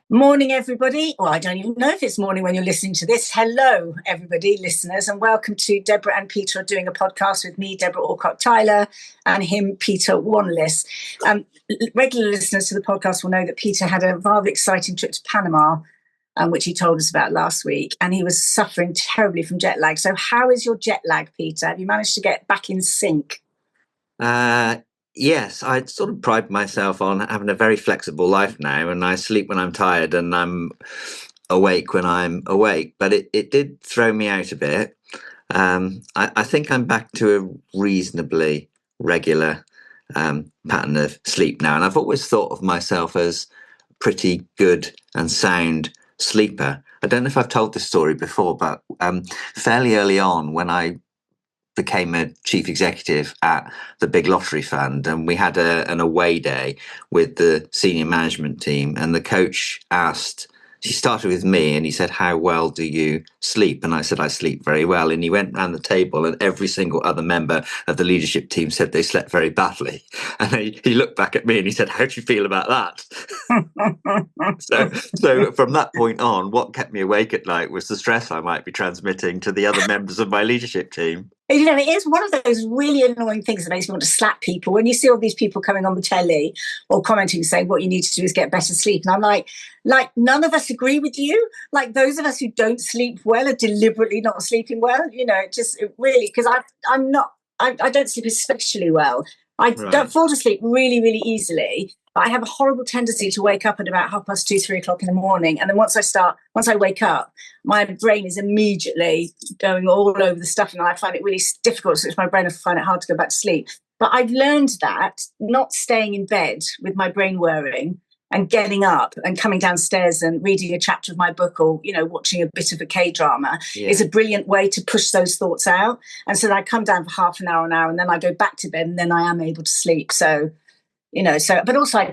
Morning, everybody. Well, I don't even know if it's morning when you're listening to this. Hello, everybody, listeners, and welcome to Debra and Peter are doing a podcast with me, Deborah Alcott-Tyler, and him, Peter Wanless. Regular listeners to the podcast will know that Peter had a rather exciting trip to Panama, which he told us about last week, and he was suffering terribly from jet lag. So how is your jet lag, Peter? Have you managed to get back in sync? Yes, I sort of pride myself on having a very flexible life now, and I sleep when I'm tired and I'm awake when I'm awake. But it did throw me out a bit. I think I'm back to a reasonably regular pattern of sleep now. And I've always thought of myself as pretty good and sound sleeper. I don't know if I've told this story before, but fairly early on when I became a chief executive at the big lottery fund, and we had an away day with the senior management team, and the coach he started with me and he said, "How well do you sleep?" And I said, "I sleep very well." And he went round the table and every single other member of the leadership team said they slept very badly. And he looked back at me and he said, "How do you feel about that?" So from that point on, what kept me awake at night was the stress I might be transmitting to the other members of my leadership team. You know, it is one of those really annoying things that makes me want to slap people when you see all these people coming on the telly or commenting saying what you need to do is get better sleep. And I'm like none of us agree with you. Like those of us who don't sleep well are deliberately not sleeping well. You know, it really, because I don't sleep especially well. I don't fall to sleep really, really easily. But I have a horrible tendency to wake up at about 2:30, 3 o'clock in the morning. And then once I wake up, my brain is immediately going all over the stuff. And I find it really difficult to switch my brain. I find it hard to go back to sleep. But I've learned that not staying in bed with my brain whirring and getting up and coming downstairs and reading a chapter of my book or, you know, watching a bit of a K-drama is a brilliant way to push those thoughts out. And so I come down for half an hour, and then I go back to bed, and then I am able to sleep. So, you know, but also I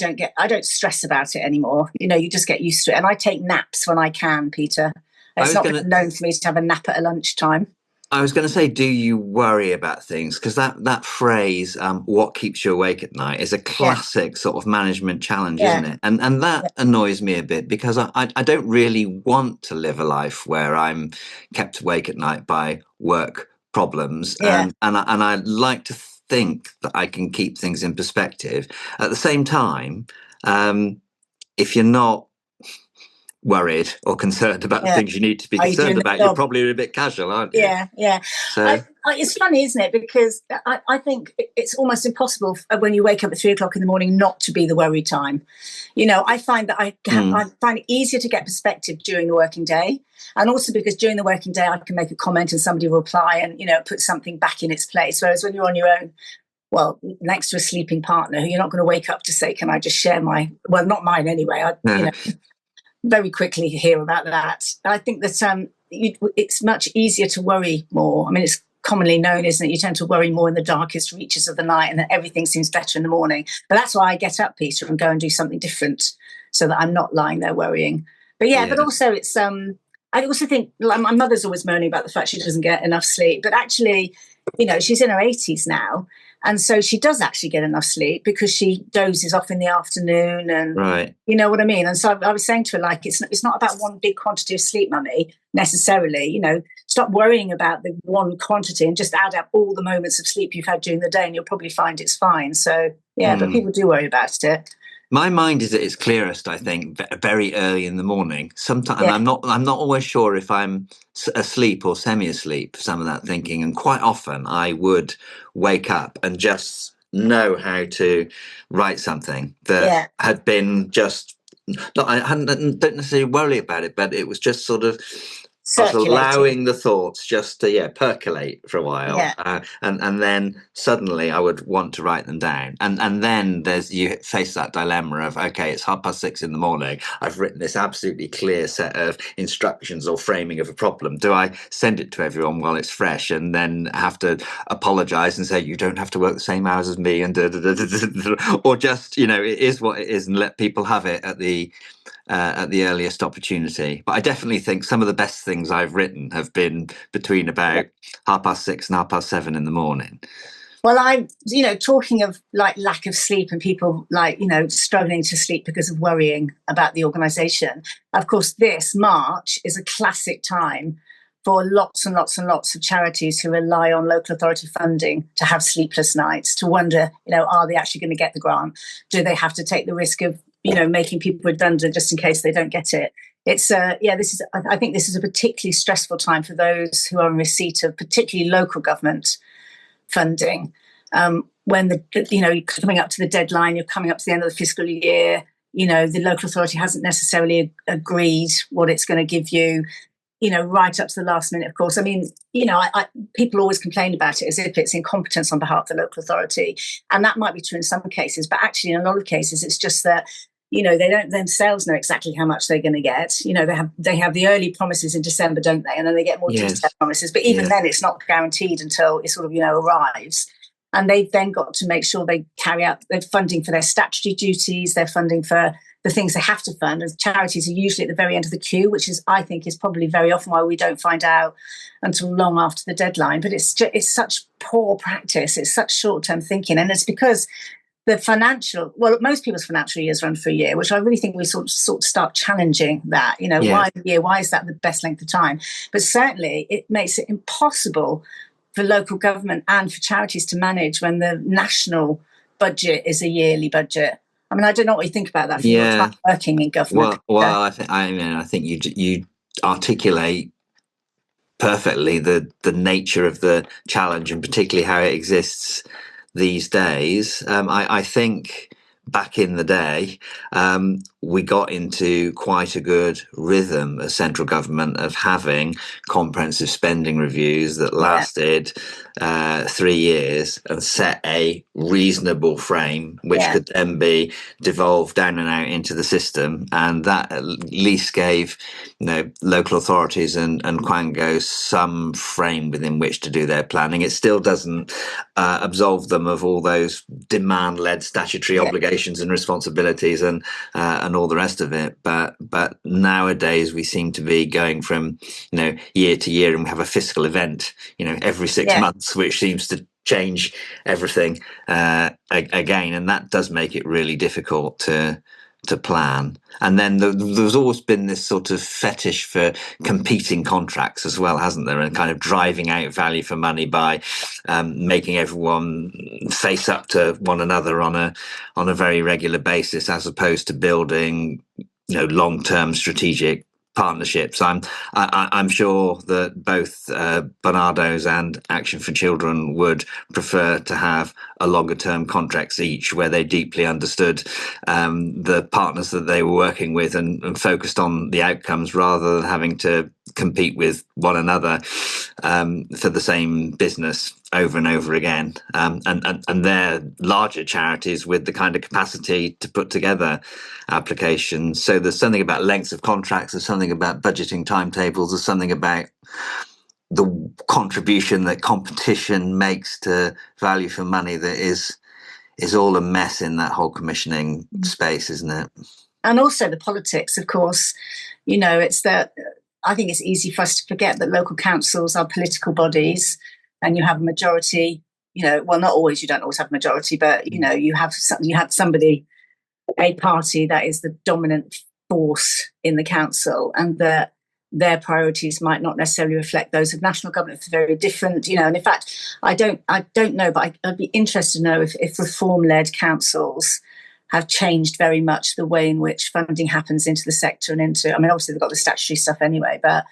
don't stress about it anymore. You know, you just get used to it. And I take naps when I can, Peter. It's not known for me to have a nap at a lunchtime. I was going to say, do you worry about things? Because that phrase, what keeps you awake at night, is a classic sort of management challenge, isn't it? And that annoys me a bit because I don't really want to live a life where I'm kept awake at night by work problems. And I like to think that I can keep things in perspective. At the same time, if you're not worried or concerned about the things you need to be concerned about, you're probably a bit casual, aren't you? Yeah. So it's funny, isn't it? Because I think it's almost impossible when you wake up at 3 o'clock in the morning not to be the worry time. You know, I find that I find it easier to get perspective during the working day. And also because during the working day, I can make a comment and somebody will reply and, you know, put something back in its place. Whereas when you're on your own, well, next to a sleeping partner who you're not going to wake up to say, can I just share not mine anyway. You know, very quickly hear about that. I think that it's much easier to worry more. I mean, it's commonly known, isn't it? You tend to worry more in the darkest reaches of the night and then everything seems better in the morning. But that's why I get up, Peter, and go and do something different so that I'm not lying there worrying. But but also it's I also think, like, my mother's always moaning about the fact she doesn't get enough sleep, but actually, you know, she's in her 80s now. And so she does actually get enough sleep because she dozes off in the afternoon and you know what I mean? And so I was saying to her, like, it's not about one big quantity of sleep, mummy, necessarily. You know, stop worrying about the one quantity and just add up all the moments of sleep you've had during the day and you'll probably find it's fine. So, but people do worry about it. My mind is at its clearest, I think, very early in the morning. Sometimes I'm not always sure if I'm asleep or semi-asleep, some of that thinking. And quite often I would wake up and just know how to write something that had been just, I don't necessarily worry about it, but it was just sort of, I was allowing the thoughts just to percolate for a while, and then suddenly I would want to write them down, and then you face that dilemma of, okay, it's 6:30 in the morning. I've written this absolutely clear set of instructions or framing of a problem. Do I send it to everyone while it's fresh and then have to apologise and say you don't have to work the same hours as me, and or just, you know, it is what it is and let people have it at the at the earliest opportunity. But I definitely think some of the best things I've written have been between about 6:30 and 7:30 in the morning. Well, talking of like lack of sleep and people like, struggling to sleep because of worrying about the organisation. Of course, this March is a classic time for lots and lots and lots of charities who rely on local authority funding to have sleepless nights, to wonder, are they actually going to get the grant? Do they have to take the risk of, making people redundant just in case they don't get it? I think this is a particularly stressful time for those who are in receipt of particularly local government funding. When you're coming up to the deadline, you're coming up to the end of the fiscal year, the local authority hasn't necessarily agreed what it's going to give you, right up to the last minute, of course. I mean, people always complain about it as if it's incompetence on behalf of the local authority. And that might be true in some cases, but actually in a lot of cases, it's just that, they don't themselves know exactly how much they're going to get. They have the early promises in December, don't they? And then they get more detailed promises. But even then, it's not guaranteed until it sort of, arrives. And they've then got to make sure they carry out their funding for their statutory duties, their funding for the things they have to fund. And charities are usually at the very end of the queue, which I think is probably very often why we don't find out until long after the deadline. But it's such poor practice. It's such short-term thinking. And it's because most people's financial years run for a year, which I really think we sort of start challenging that. Why a year? Why is that the best length of time? But certainly it makes it impossible for local government and for charities to manage when the national budget is a yearly budget. I mean, I don't know what you think about that. You're working in government. Well, I think you articulate perfectly the nature of the challenge, and particularly how it exists these days. I think back in the day, we got into quite a good rhythm as central government of having comprehensive spending reviews that lasted 3 years and set a reasonable frame, which could then be devolved down and out into the system. And that at least gave local authorities and Quangos some frame within which to do their planning. It still doesn't absolve them of all those demand-led statutory obligations and responsibilities and all the rest of it. But nowadays we seem to be going from year to year, and we have a fiscal event every 6 months, which seems to change everything again, and that does make it really difficult to plan. And then there's always been this sort of fetish for competing contracts as well, hasn't there, and kind of driving out value for money by making everyone face up to one another on a very regular basis, as opposed to building long-term strategic partnerships. I'm sure that both Barnardo's and Action for Children would prefer to have a longer term contracts each, where they deeply understood the partners that they were working with and focused on the outcomes, rather than having to compete with one another for the same business over and over again. And they're larger charities with the kind of capacity to put together applications. So there's something about lengths of contracts, there's something about budgeting timetables, there's something about the contribution that competition makes to value for money that is all a mess in that whole commissioning space, isn't it? And also the politics, of course. It's that I think it's easy for us to forget that local councils are political bodies, and you have a majority. Well, not always. You don't always have a majority, but you have somebody, a party that is the dominant force in the council, and that their priorities might not necessarily reflect those of national government. It's very different, And in fact, I don't know, but I'd be interested to know if reform-led councils have changed very much the way in which funding happens into the sector and into. I mean, obviously they've got the statutory stuff anyway, but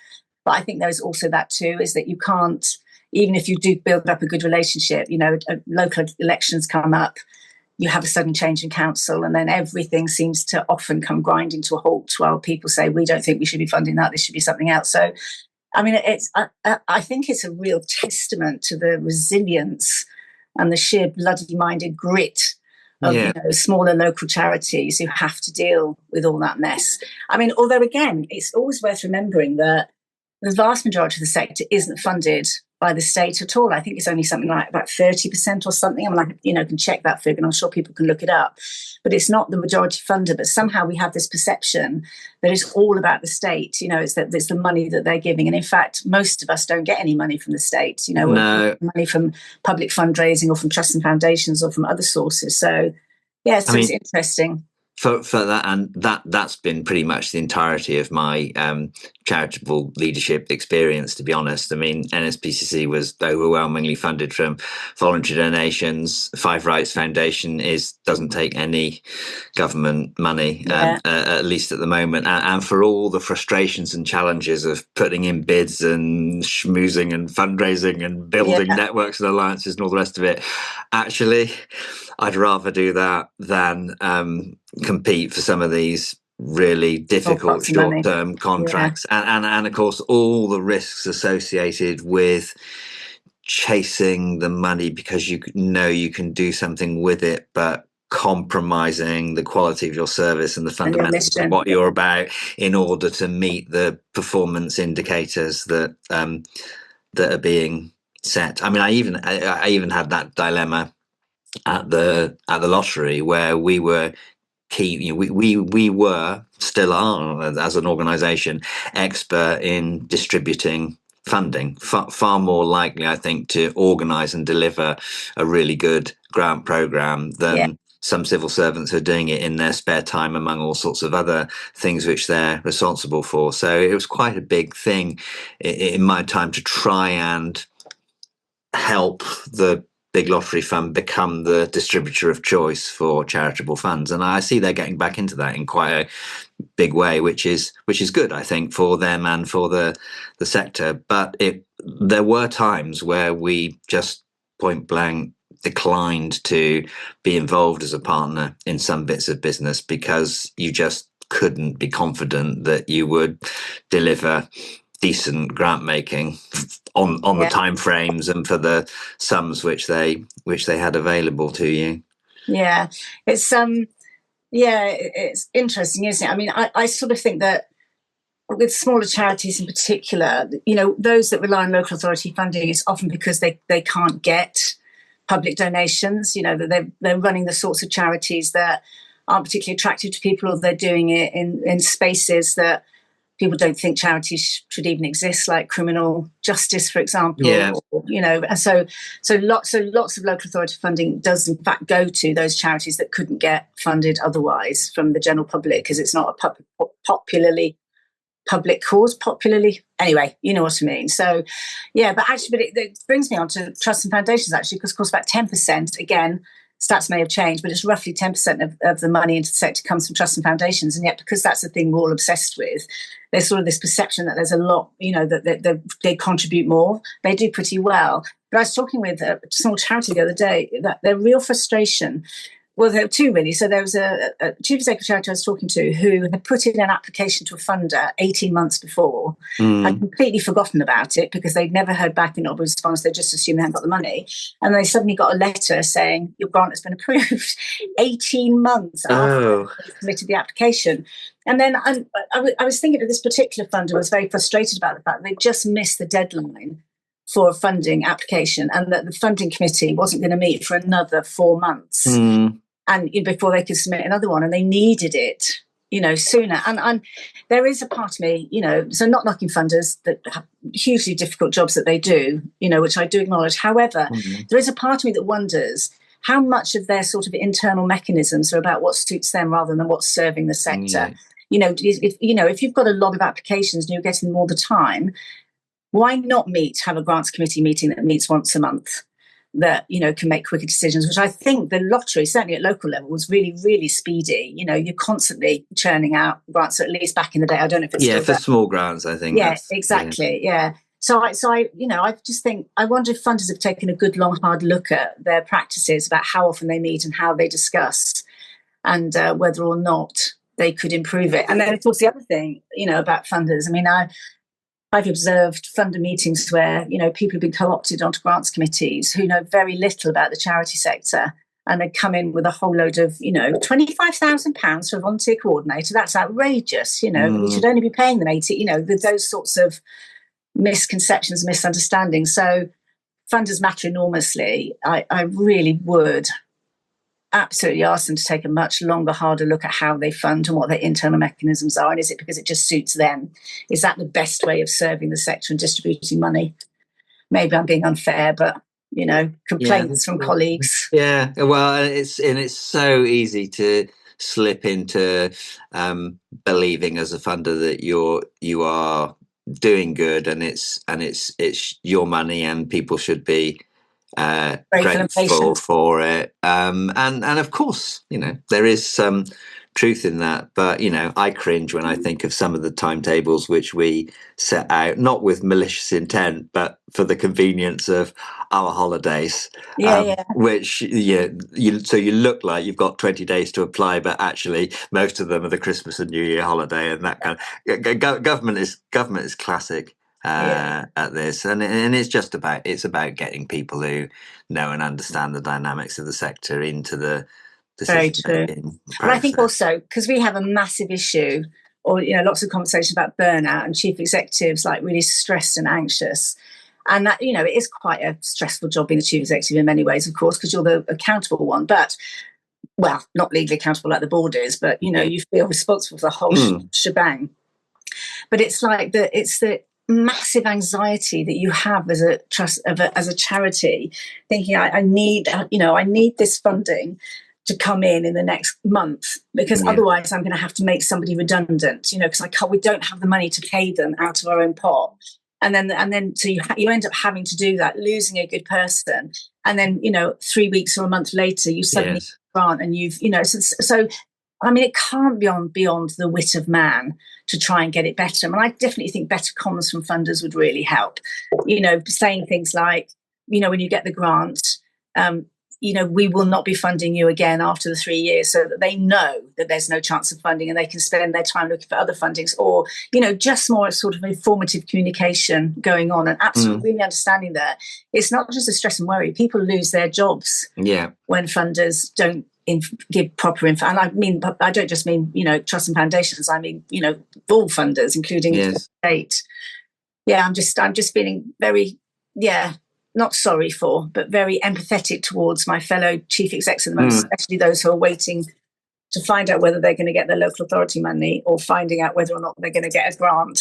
I think there's also that too, is that you can't, even if you do build up a good relationship, local elections come up, you have a sudden change in council, and then everything seems to often come grinding to a halt while people say, we don't think we should be funding that, this should be something else. So, I mean, I think it's a real testament to the resilience and the sheer bloody-minded grit of smaller local charities who have to deal with all that mess. I mean, although, again, it's always worth remembering that the vast majority of the sector isn't funded by the state at all. I think it's only something like about 30% or something. I'm like, can check that figure, and I'm sure people can look it up. But it's not the majority funder. But somehow we have this perception that it's all about the state. It's the money that they're giving. And in fact, most of us don't get any money from the state. No. We're money from public fundraising or from trusts and foundations or from other sources. So, yeah, so it's interesting. For that, and that's been pretty much the entirety of my charitable leadership experience, to be honest. I mean, NSPCC was overwhelmingly funded from voluntary donations. Five Rights Foundation doesn't take any government money, at least at the moment. And for all the frustrations and challenges of putting in bids and schmoozing and fundraising and building networks and alliances and all the rest of it, actually, I'd rather do that than compete for some of these really difficult short-term contracts, and of course all the risks associated with chasing the money because you know you can do something with it, but compromising the quality of your service and the fundamentals of what you're about in order to meet the performance indicators that are being set. I mean, I even had that dilemma at the lottery, where we were key. We were, still are, as an organisation, expert in distributing funding. Far more likely, I think, to organise and deliver a really good grant programme than some civil servants who are doing it in their spare time among all sorts of other things which they're responsible for. So it was quite a big thing in my time to try and help the Big Lottery Fund become the distributor of choice for charitable funds, and I see they're getting back into that in quite a big way, which is good, I think, for them and for the sector. But there were times where we just point blank declined to be involved as a partner in some bits of business because you just couldn't be confident that you would deliver decent grant making on the time frames and for the sums which they had available to you. It's interesting, isn't it? I mean, I sort of think that with smaller charities in particular, those that rely on local authority funding, is often because they can't get public donations. That they're running the sorts of charities that aren't particularly attractive to people, or they're doing it in spaces that people don't think charities should even exist, like criminal justice, for example. And so lots of local authority funding does in fact go to those charities that couldn't get funded otherwise from the general public, because it's not a popularly public cause. Anyway, you know what I mean. So, but it brings me on to trusts and foundations, actually, because of course about 10%, again, stats may have changed, but it's roughly 10% of the money into the sector comes from trusts and foundations. And yet, because that's the thing we're all obsessed with, there's sort of this perception that there's a lot, that they contribute more. They do pretty well. But I was talking with a small charity the other day, that their real frustration, well, there were two really. So there was a chief executive charity I was talking to who had put in an application to a funder 18 months before, had completely forgotten about it because they'd never heard back in a response. They just assumed they hadn't got the money. And they suddenly got a letter saying, your grant has been approved 18 months after they submitted the application. And then I was thinking that this particular funder was very frustrated about the fact that they just missed the deadline for a funding application, and that the funding committee wasn't going to meet for another 4 months. And before they could submit another one, and they needed it, sooner. And there is a part of me, so not knocking funders that have hugely difficult jobs that they do, which I do acknowledge. However, there is a part of me that wonders how much of their sort of internal mechanisms are about what suits them rather than what's serving the sector. If you've got a lot of applications and you're getting them all the time, why not have a grants committee meeting that meets once a month, that can make quicker decisions, which I think the lottery, certainly at local level, was really, really speedy. You're constantly churning out grants, at least back in the day. I don't know if it's still for small grants, I think. Exactly. So I just think, I wonder if funders have taken a good, long, hard look at their practices about how often they meet and how they discuss, and whether or not they could improve it. And then, of course, the other thing, about funders, I mean, I've observed funder meetings where, people have been co-opted onto grants committees who know very little about the charity sector, and they come in with a whole load of, £25,000 for a volunteer coordinator. That's outrageous. We should only be paying them 80, with those sorts of misconceptions, misunderstandings. So funders matter enormously, I really would absolutely ask them to take a much longer, harder look at how they fund and what their internal mechanisms are. And is it because it just suits them? Is that the best way of serving the sector and distributing money? Maybe I'm being unfair, but complaints from colleagues. Yeah, well, it's so easy to slip into believing as a funder that you are doing good, and it's your money, and people should be grateful for it. And of course, there is some truth in that, but I cringe when I think of some of the timetables which we set out, not with malicious intent, but for the convenience of our holidays. Which so you look like you've got 20 days to apply, but actually most of them are the Christmas and New Year holiday, and that kind of government is classic at this, and it's about getting people who know and understand the dynamics of the sector into the very true. But I think also because we have a massive issue, or lots of conversation about burnout and chief executives like really stressed and anxious, and that it is quite a stressful job being a chief executive in many ways, of course, because you're the accountable one, but not legally accountable like the board is, but you feel responsible for the whole shebang. But it's like it's the massive anxiety that you have as a charity, thinking I need this funding to come in the next month, because otherwise I'm going to have to make somebody redundant, because we don't have the money to pay them out of our own pot. And then so you end up having to do that, losing a good person. And then, 3 weeks or a month later, you suddenly grant, and you've, so I mean, it can't be beyond the wit of man to try and get it better. I mean, I definitely think better comms from funders would really help. Saying things like, when you get the grant, we will not be funding you again after the 3 years, so that they know that there's no chance of funding and they can spend their time looking for other fundings, or, just more sort of informative communication going on, and absolutely really understanding that it's not just a stress and worry. People lose their jobs when funders don't give proper info. And I don't just mean, trusts and foundations. I mean, all funders, including the state. Yeah, I'm just feeling very, not sorry for, but very empathetic towards my fellow chief execs at the moment, especially those who are waiting to find out whether they're going to get their local authority money, or finding out whether or not they're going to get a grant.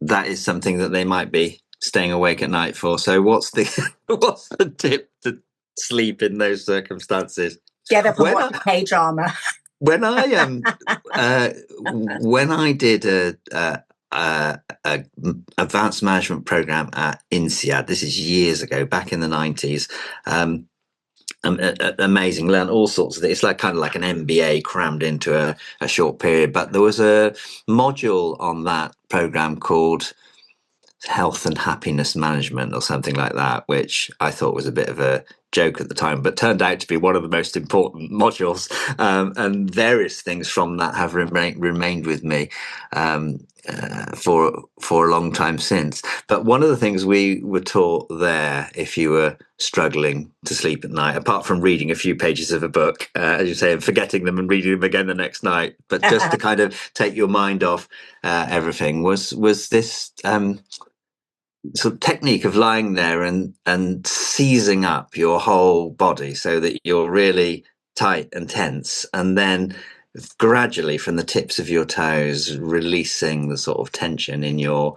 That is something that they might be staying awake at night for. So what's the tip to sleep in those circumstances? Get up and watch K drama. When I did a advanced management program at INSEAD, this is years ago, back in the 90s. Amazing, learned all sorts of things. It's kind of like an MBA crammed into a short period. But there was a module on that program called Health and Happiness Management or something like that, which I thought was a bit of a joke at the time, but turned out to be one of the most important modules, and various things from that have remained with me for a long time since. But one of the things we were taught there, if you were struggling to sleep at night, apart from reading a few pages of a book, as you say, and forgetting them and reading them again the next night, but just to kind of take your mind off everything, was this sort of technique of lying there and seizing up your whole body so that you're really tight and tense, and then gradually from the tips of your toes releasing the sort of tension in your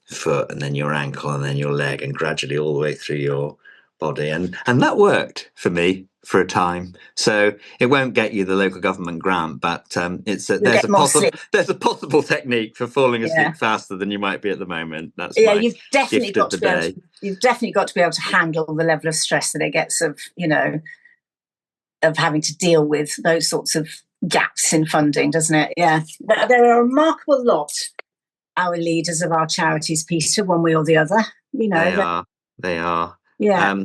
foot, and then your ankle, and then your leg, and gradually all the way through your body. And that worked for me for a time. So it won't get you the local government grant, but there's a possible technique for falling asleep faster than you might be at the moment. That's you've definitely got to be able to handle the level of stress that it gets of having to deal with those sorts of gaps in funding, doesn't it? Yeah, there are a remarkable lot, our leaders of our charities, Peter, one way or the other. They are. Yeah.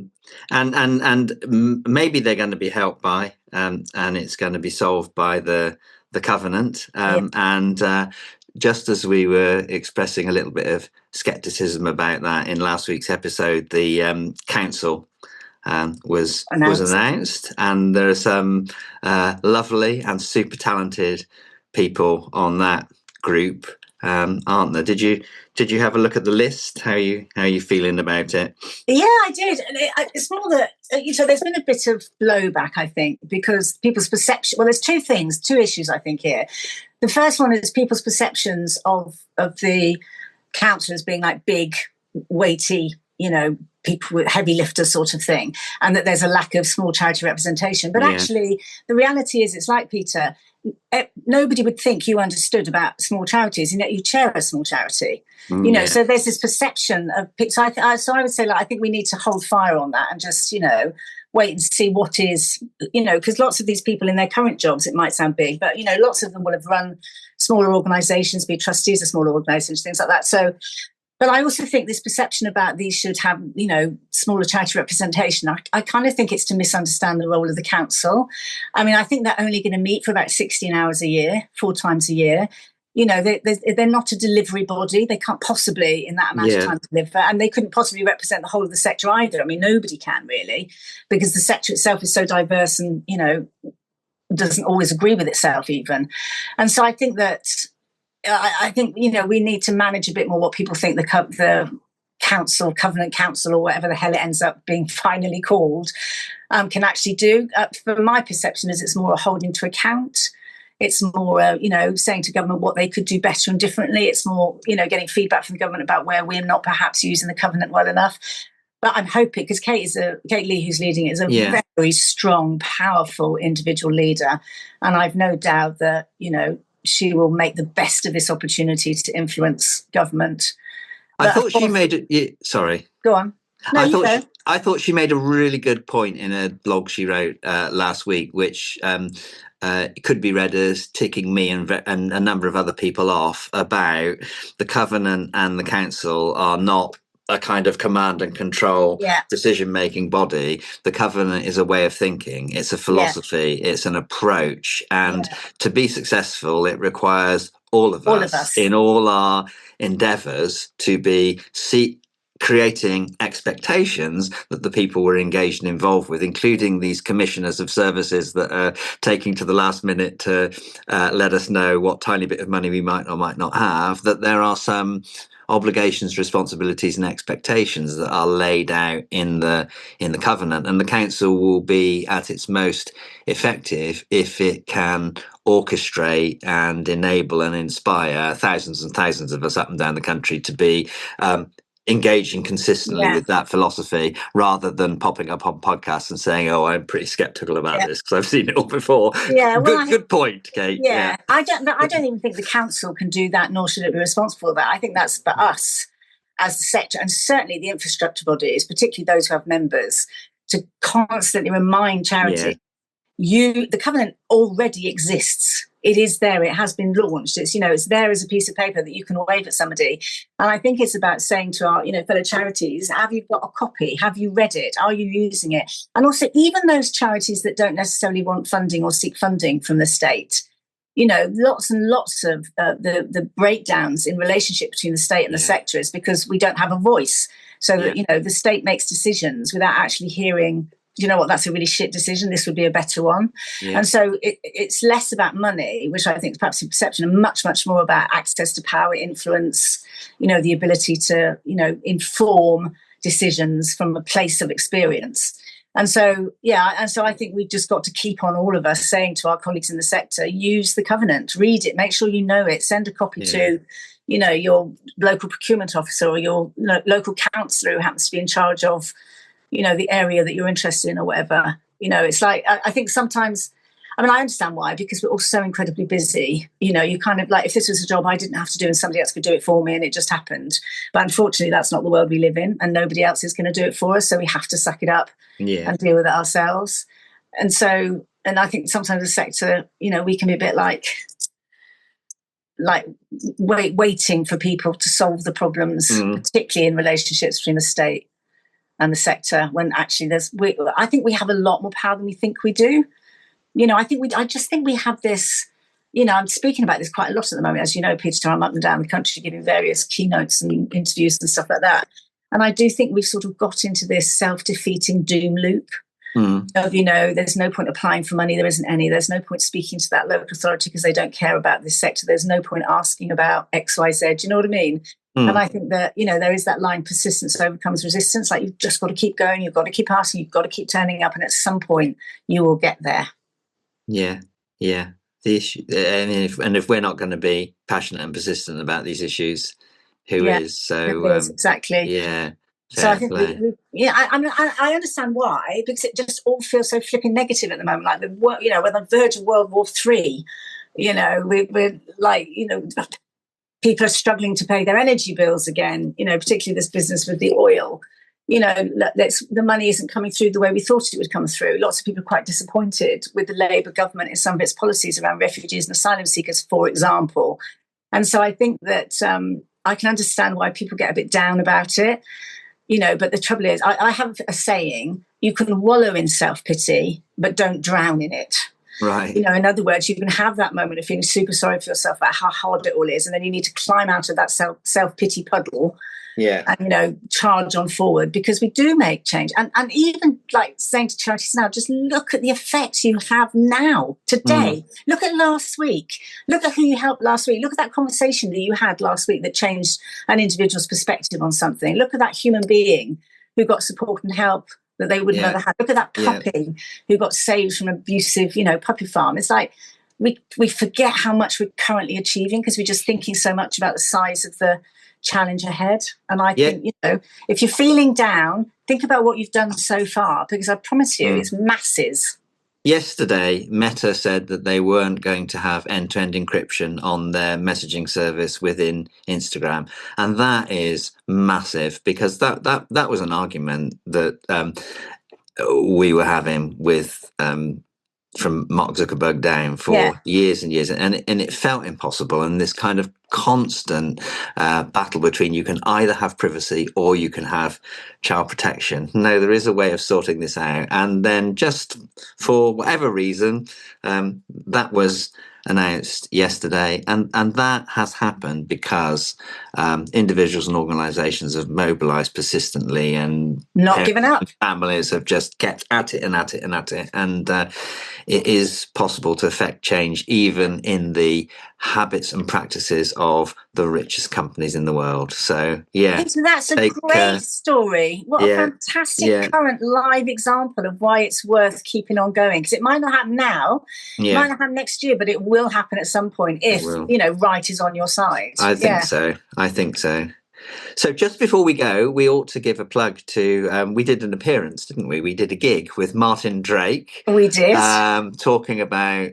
And maybe they're going to be helped by, and it's going to be solved by the covenant. And just as we were expressing a little bit of scepticism about that in last week's episode, the council was announced, and there are some lovely and super talented people on that group aren't there? Did you have a look at the list? How are you feeling about it? Yeah, I did. And it's more that, there's been a bit of blowback, I think, because people's perception, well, there's two issues, I think, here. The first one is people's perceptions of the council as being like big, weighty, people with heavy lifters sort of thing, and that there's a lack of small charity representation. But actually, the reality is it's like, Peter, nobody would think you understood about small charities, and yet you chair a small charity. So there's this perception of. So I would say, I think we need to hold fire on that and just, wait and see what is, because lots of these people in their current jobs, it might sound big, but, lots of them will have run smaller organisations, be trustees of smaller organisations, things like that. So, but I also think this perception about these should have, smaller charity representation, I kind of think it's to misunderstand the role of the council. I mean, I think they're only going to meet for about 16 hours a year, 4 times a year. They're not a delivery body. They can't possibly, in that amount of time, deliver, and they couldn't possibly represent the whole of the sector either. I mean, nobody can really, because the sector itself is so diverse and, doesn't always agree with itself even. And so I think that, we need to manage a bit more what people think the council, covenant council, or whatever the hell it ends up being finally called, can actually do. For my perception is it's more a holding to account. It's more, saying to government what they could do better and differently. It's more, getting feedback from the government about where we're not perhaps using the covenant well enough. But I'm hoping, because Kate Lee, who's leading it, is a very strong, powerful individual leader. And I've no doubt that, she will make the best of this opportunity to influence government. I thought she made it. Sorry. Go on. No, I thought she made a really good point in a blog she wrote last week, which could be read as ticking me and a number of other people off about the covenant and the council are not a kind of command and control decision-making body. The covenant is a way of thinking. It's a philosophy. It's an approach. And to be successful, it requires all of us in all our endeavours to be creating expectations that the people we're engaged and involved with, including these commissioners of services that are taking to the last minute to let us know what tiny bit of money we might or might not have, that there are some obligations, responsibilities and expectations that are laid out in the covenant, and the council will be at its most effective if it can orchestrate and enable and inspire thousands and thousands of us up and down the country to be engaging consistently with that philosophy, rather than popping up on podcasts and saying, "Oh, I'm pretty skeptical about this because I've seen it all before." Yeah, well, good point, Kate. Yeah, I don't even think the council can do that, nor should it be responsible for that. I think that's for us as the sector, and certainly the infrastructure bodies, particularly those who have members, to constantly remind charity, the covenant already exists. It is there. It has been launched. It's, it's there as a piece of paper that you can wave at somebody. And I think it's about saying to our, fellow charities, have you got a copy? Have you read it? Are you using it? And also, even those charities that don't necessarily want funding or seek funding from the state, lots and lots of the breakdowns in relationship between the state and the sector is because we don't have a voice. So that, the state makes decisions without actually hearing, that's a really shit decision. This would be a better one. Yeah. And so it's less about money, which I think is perhaps a perception, and much, much more about access to power, influence, the ability to, inform decisions from a place of experience. And so, I think we've just got to keep on, all of us, saying to our colleagues in the sector, use the covenant, read it, make sure you know it, send a copy to, your local procurement officer or your local councillor who happens to be in charge of, the area that you're interested in or whatever. It's like, I think sometimes, I understand why, because we're all so incredibly busy. You kind of like, if this was a job I didn't have to do and somebody else could do it for me, and it just happened. But unfortunately, that's not the world we live in, and nobody else is going to do it for us. So we have to suck it up and deal with it ourselves. And so, and I think sometimes the sector, we can be a bit like waiting for people to solve the problems, particularly in relationships between the state and the sector, when actually I think we have a lot more power than we think we do. I just think we have this, I'm speaking about this quite a lot at the moment. As you know, Peter, I'm up and down the country giving various keynotes and interviews and stuff like that. And I do think we've sort of got into this self-defeating doom loop of, there's no point applying for money. There isn't any. There's no point speaking to that local authority because they don't care about this sector. There's no point asking about X, Y, Z. Do you know what I mean? And I think that, there is that line, persistence overcomes resistance. Like, you've just got to keep going. You've got to keep asking. You've got to keep turning up. And at some point you will get there. Yeah. Yeah. The issue, and if we're not going to be passionate and persistent about these issues, who is? So exactly. Yeah. So I think I understand why, because it just all feels so flipping negative at the moment. Like, we're on the verge of World War III. We're like, people are struggling to pay their energy bills again. Particularly this business with the oil. The money isn't coming through the way we thought it would come through. Lots of people are quite disappointed with the Labour government in some of its policies around refugees and asylum seekers, for example. And so I think that I can understand why people get a bit down about it. But the trouble is, I have a saying: you can wallow in self-pity, but don't drown in it. Right. In other words, you can have that moment of feeling super sorry for yourself about how hard it all is, and then you need to climb out of that self-pity puddle. Yeah. And, charge on forward, because we do make change. And even like saying to charities now, just look at the effects you have now, today. Look at last week. Look at who you helped last week. Look at that conversation that you had last week that changed an individual's perspective on something. Look at that human being who got support and help that they would never have. Look at that puppy who got saved from abusive, puppy farm. It's like we forget how much we're currently achieving because we're just thinking so much about the size of the challenge ahead. And I think, if you're feeling down, think about what you've done so far, because I promise you it's masses. Yesterday, Meta said that they weren't going to have end-to-end encryption on their messaging service within Instagram, and that is massive, because that was an argument that we were having with from Mark Zuckerberg down for years and years, and it felt impossible. And this kind of constant battle between, you can either have privacy or you can have child protection. No, there is a way of sorting this out. And then, just for whatever reason, that was announced yesterday, and that has happened because individuals and organizations have mobilized persistently, and not given up. Families have just kept at it and at it and at it, and it is possible to affect change even in the habits and practices of the richest companies in the world. So that's a great story. What a fantastic current live example of why it's worth keeping on going, because it might not happen now, it might not happen next year, but it will happen at some point if right is on your side. I think so. So just before we go, we ought to give a plug to, we did an appearance, didn't we? We did a gig with Martin Drake. We did. Talking about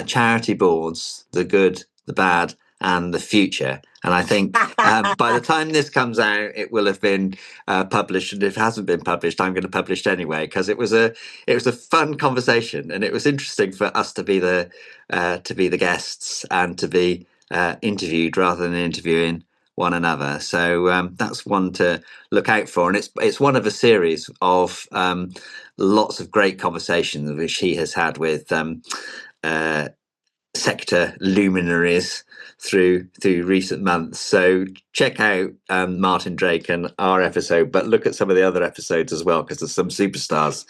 charity boards, the good, the bad, and the future. And I think by the time this comes out, it will have been published. And if it hasn't been published, I'm going to publish it anyway, because it was a fun conversation, and it was interesting for us to be the guests and to be interviewed rather than interviewing one another. So that's one to look out for, and it's one of a series of lots of great conversations which he has had with sector luminaries through recent months. So check out Martin Drake and our episode, but look at some of the other episodes as well, because there's some superstars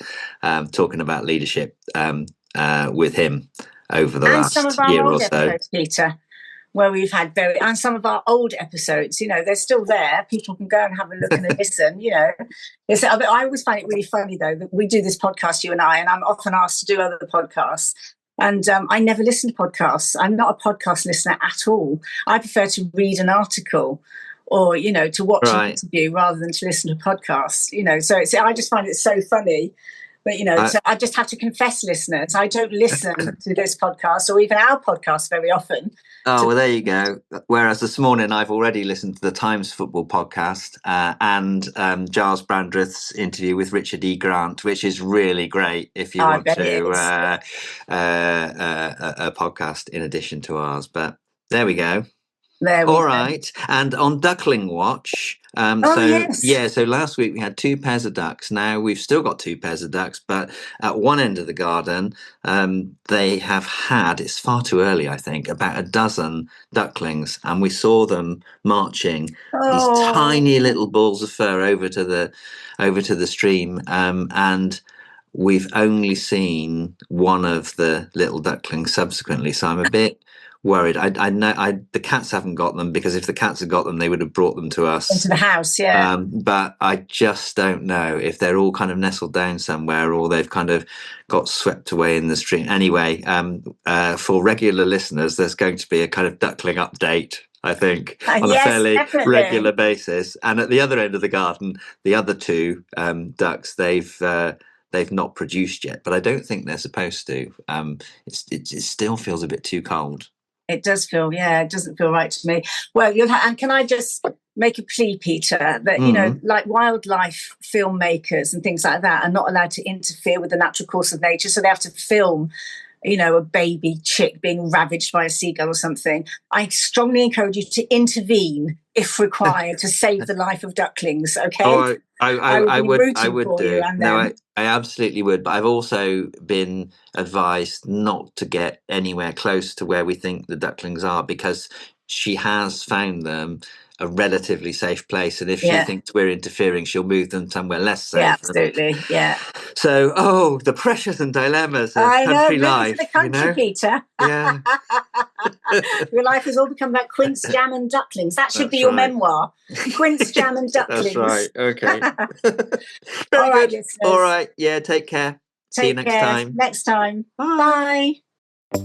talking about leadership with him over the last year or so. Episodes, Peter, where we've had and some of our old episodes, they're still there. People can go and have a look and listen. I always find it really funny, though, that we do this podcast, you and I'm often asked to do other podcasts. And I never listen to podcasts. I'm not a podcast listener at all. I prefer to read an article or, to watch an interview rather than to listen to podcasts, So I just find it so funny. But, so I just have to confess, listeners, I don't listen to this podcast or even our podcast very often. Oh, well, there you go. Whereas this morning I've already listened to the Times Football podcast and Giles Brandreth's interview with Richard E. Grant, which is really great if you want a podcast in addition to ours. But there we go. There we All go. right. And on Duckling Watch, Yes. so last week we had 2 pairs of ducks. Now we've still got 2 pairs of ducks, but at one end of the garden, they have had, it's far too early, I think, about a dozen ducklings, and we saw them marching these tiny little balls of fur over to the stream, and we've only seen one of the little ducklings subsequently, so I'm a bit worried. I know the cats haven't got them, because if the cats had got them, they would have brought them to us into the house. Yeah. But I just don't know if they're all kind of nestled down somewhere, or they've kind of got swept away in the stream. Anyway, for regular listeners, there's going to be a kind of duckling update, I think, on a fairly definitely. regular basis. And at the other end of the garden, the other 2 ducks, they've not produced yet, but I don't think they're supposed to. It still feels a bit too cold. It does feel, it doesn't feel right to me. Well, and can I just make a plea, Peter, that, you know, like wildlife filmmakers and things like that are not allowed to interfere with the natural course of nature. So they have to film, you know, a baby chick being ravaged by a seagull or something. I strongly encourage you to intervene if required to save the life of ducklings. Okay. Oh, I would do. No, I absolutely would. But I've also been advised not to get anywhere close to where we think the ducklings are, because she has found them a relatively safe place, and if she thinks we're interfering, she'll move them somewhere less safe. Yeah, absolutely. Yeah. So, the pressures and dilemmas of country life. The country, you know? Peter. Yeah. Your life has all become about quince, jam, and ducklings. That should be your memoir. Quince, jam, and ducklings. That's right. Okay. Very good. Listeners. All right. Yeah. Take care. See you next time. Next time. Bye. Bye.